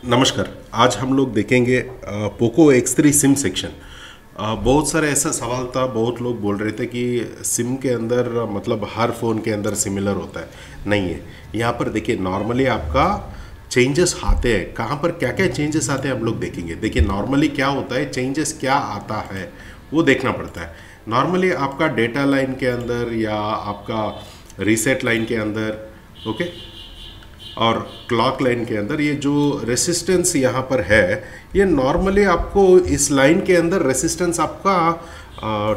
नमस्कार। आज हम लोग देखेंगे पोको X3 सिम सेक्शन। बहुत सारे ऐसा सवाल था, बहुत लोग बोल रहे थे कि सिम के अंदर मतलब हर फ़ोन के अंदर सिमिलर होता है। नहीं है। यहाँ पर देखिए नॉर्मली आपका चेंजेस आते हैं, कहाँ पर क्या क्या चेंजेस आते हैं हम लोग देखेंगे। देखिए नॉर्मली क्या होता है, चेंजेस क्या आता है वो देखना पड़ता है। नॉर्मली आपका डेटा लाइन के अंदर या आपका रीसेट लाइन के अंदर, ओके, और क्लॉक लाइन के अंदर ये जो रेसिस्टेंस यहाँ पर है, ये नॉर्मली आपको इस लाइन के अंदर रेसिस्टेंस आपका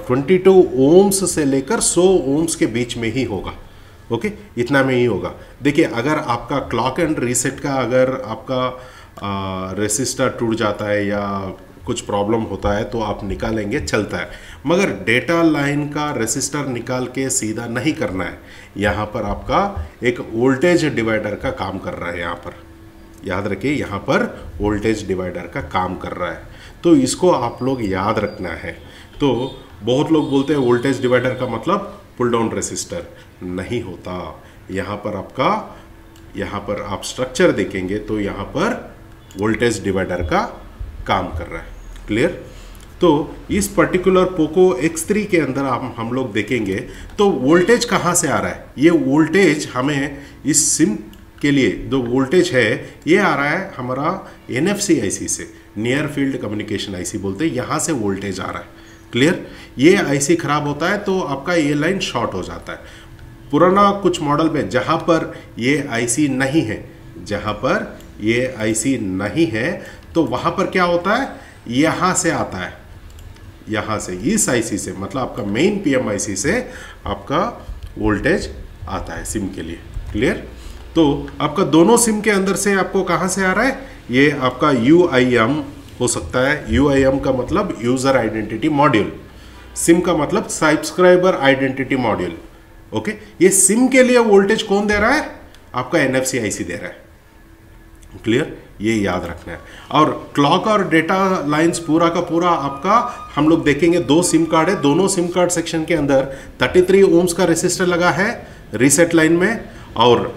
22 ओम्स से लेकर 100 ओम्स के बीच में ही होगा। ओके, इतना में ही होगा। देखिए अगर आपका क्लॉक एंड रीसेट का अगर आपका रेसिस्टर टूट जाता है या कुछ प्रॉब्लम होता है तो आप निकालेंगे, चलता है। मगर डेटा लाइन का रेसिस्टर निकाल के सीधा नहीं करना है। यहाँ पर आपका एक वोल्टेज डिवाइडर का काम कर रहा है। यहाँ पर याद रखिए, यहाँ पर वोल्टेज डिवाइडर का काम कर रहा है, तो इसको आप लोग याद रखना है। तो बहुत लोग बोलते हैं वोल्टेज डिवाइडर का मतलब पुल डाउन रेसिस्टर, नहीं होता। यहाँ पर आपका, यहाँ पर आप स्ट्रक्चर देखेंगे तो यहाँ पर वोल्टेज डिवाइडर का काम कर रहा है। क्लियर? तो इस पर्टिकुलर पोको X3 के अंदर हम लोग देखेंगे तो वोल्टेज कहाँ से आ रहा है। ये वोल्टेज हमें इस सिम के लिए जो वोल्टेज है ये आ रहा है हमारा NFC IC से, नियर फील्ड कम्युनिकेशन IC बोलते हैं, यहाँ से वोल्टेज आ रहा है। क्लियर? ये IC खराब होता है तो आपका ये लाइन शॉर्ट हो जाता है। पुराना कुछ मॉडल में जहाँ पर ये IC नहीं है, जहाँ पर ये IC नहीं है तो वहाँ पर क्या होता है, यहाँ से आता है, यहाँ से इस IC से, मतलब आपका मेन PM IC से आपका वोल्टेज आता है सिम के लिए। क्लियर? तो आपका दोनों सिम के अंदर से आपको कहाँ से आ रहा है, ये आपका UIM हो सकता है। UIM का मतलब यूज़र आइडेंटिटी मॉड्यूल, सिम का मतलब सब्सक्राइबर आइडेंटिटी मॉड्यूल। ओके, ये सिम के लिए वोल्टेज कौन दे रहा है, आपका NFC IC दे रहा है। क्लियर? ये याद रखना है। और क्लॉक और डेटा लाइंस पूरा का पूरा आपका हम लोग देखेंगे। दो सिम कार्ड है, दोनों सिम कार्ड सेक्शन के अंदर 33 ओम्स का रेसिस्टर लगा है रीसेट लाइन में, और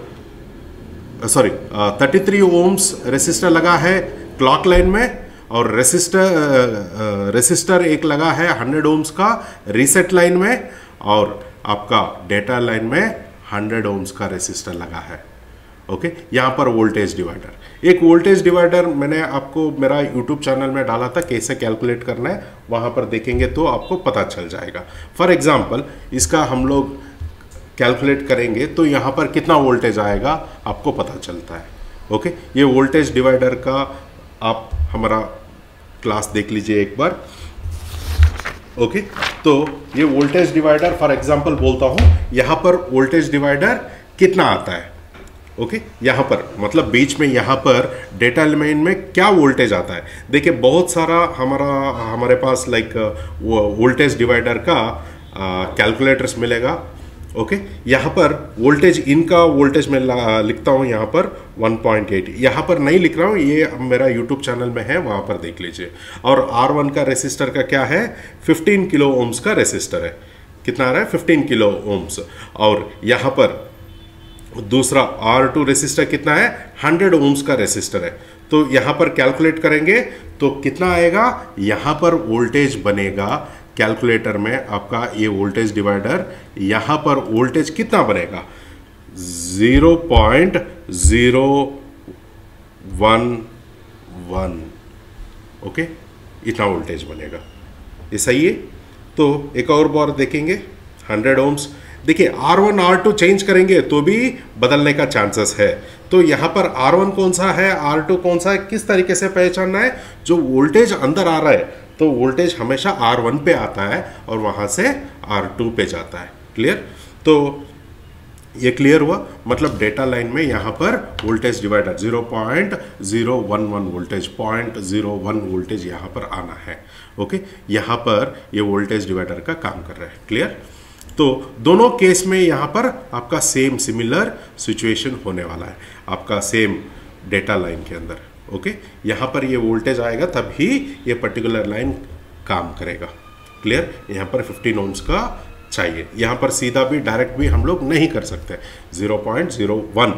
33 ओम्स रेसिस्टर लगा है क्लॉक लाइन में, और रेसिस्टर एक लगा है 100 ओम्स का रीसेट लाइन में, और आपका डेटा लाइन में 100 ओम्स का रेसिस्टर लगा है। ओके, यहाँ पर वोल्टेज डिवाइडर, एक वोल्टेज डिवाइडर मैंने आपको मेरा यूट्यूब चैनल में डाला था, कैसे कैलकुलेट करना है वहाँ पर देखेंगे तो आपको पता चल जाएगा। फॉर एग्जांपल इसका हम लोग कैलकुलेट करेंगे तो यहाँ पर कितना वोल्टेज आएगा आपको पता चलता है। ओके, ये वोल्टेज डिवाइडर का आप हमारा क्लास देख लीजिए एक बार। ओके, तो ये वोल्टेज डिवाइडर फॉर एग्जांपल बोलता हूँ, यहाँ पर वोल्टेज डिवाइडर कितना आता है। ओके, यहाँ पर मतलब बीच में यहाँ पर डेटा लाइन में क्या वोल्टेज आता है। देखिए बहुत सारा हमारे पास लाइक वोल्टेज डिवाइडर का कैलकुलेटर्स मिलेगा। ओके, यहाँ पर वोल्टेज, इनका वोल्टेज मैं लिखता हूँ यहाँ पर 1.8, यहाँ पर नहीं लिख रहा हूँ, ये मेरा यूट्यूब चैनल में है, वहाँ पर देख लीजिए। और R1 का रेसिस्टर का क्या है, 15 किलो ओम्स का रेसिस्टर है। कितना आ रहा है, 15 किलो ओम्स। और यहाँ पर दूसरा R2 रेसिस्टर कितना है, 100 ओम्स का रेसिस्टर है। तो यहाँ पर कैलकुलेट करेंगे तो कितना आएगा, यहाँ पर वोल्टेज बनेगा कैलकुलेटर में आपका, ये वोल्टेज डिवाइडर, यहाँ पर वोल्टेज कितना बनेगा, 0.011। ओके, इतना वोल्टेज बनेगा, ये सही है। तो एक और बार देखेंगे 100 ओम्स। देखिए R1 R2 चेंज करेंगे तो भी बदलने का चांसेस है। तो यहाँ पर R1 कौन सा है, R2 कौन सा है, किस तरीके से पहचानना है। जो वोल्टेज अंदर आ रहा है तो वोल्टेज हमेशा R1 पे आता है और वहाँ से R2 पे जाता है। क्लियर? तो ये क्लियर हुआ। मतलब डेटा लाइन में यहाँ पर वोल्टेज डिवाइडर 0.011 वोल्टेज, 0.01 वोल्टेज यहाँ पर आना है। ओके, यहाँ पर ये वोल्टेज डिवाइडर का काम कर रहा है। क्लियर? तो दोनों केस में यहाँ पर आपका सेम सिमिलर सिचुएशन होने वाला है, आपका सेम डेटा लाइन के अंदर। ओके, यहाँ पर ये वोल्टेज आएगा तभी ये पर्टिकुलर लाइन काम करेगा। क्लियर? यहाँ पर 15 ओम्स का चाहिए, यहाँ पर सीधा भी डायरेक्ट भी हम लोग नहीं कर सकते। 0.01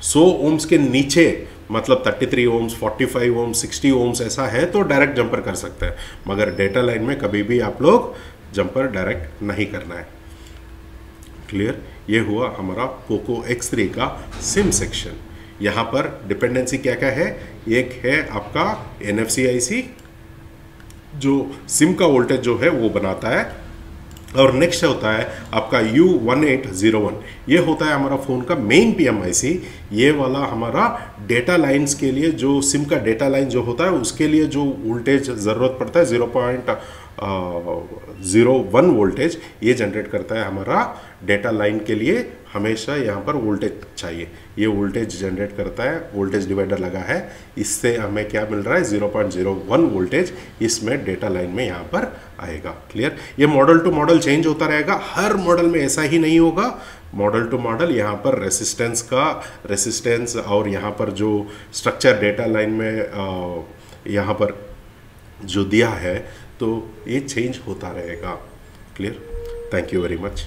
100 ओम्स के नीचे मतलब 33 ओम्स, 45 ओम्स, 60 ओम्स ऐसा है तो डायरेक्ट जंपर कर सकते हैं, मगर डेटा लाइन में कभी भी आप लोग जंपर डायरेक्ट नहीं करना है। क्लियर? ये हुआ हमारा पोको X3 का सिम सेक्शन। यहाँ पर डिपेंडेंसी क्या क्या है? एक है आपका NFC IC जो सिम का वोल्टेज जो है वो बनाता है, और नेक्स्ट होता है आपका U1801। ये होता है हमारा फ़ोन का मेन PMIC। ये वाला हमारा डेटा लाइंस के लिए, जो सिम का डेटा लाइन जो होता है उसके लिए जो वोल्टेज ज़रूरत पड़ता है 0.01 वोल्टेज, ये जनरेट करता है हमारा डेटा लाइन के लिए। हमेशा यहाँ पर वोल्टेज चाहिए, ये वोल्टेज जनरेट करता है, वोल्टेज डिवाइडर लगा है, इससे हमें क्या मिल रहा है 0.01 वोल्टेज इसमें डेटा लाइन में यहाँ पर आएगा। क्लियर? ये मॉडल टू मॉडल चेंज होता रहेगा, हर मॉडल में ऐसा ही नहीं होगा। मॉडल टू मॉडल यहाँ पर रेसिस्टेंस और यहाँ पर जो स्ट्रक्चर डेटा लाइन में यहाँ पर जो दिया है तो ये चेंज होता रहेगा। Clear? Thank you very much.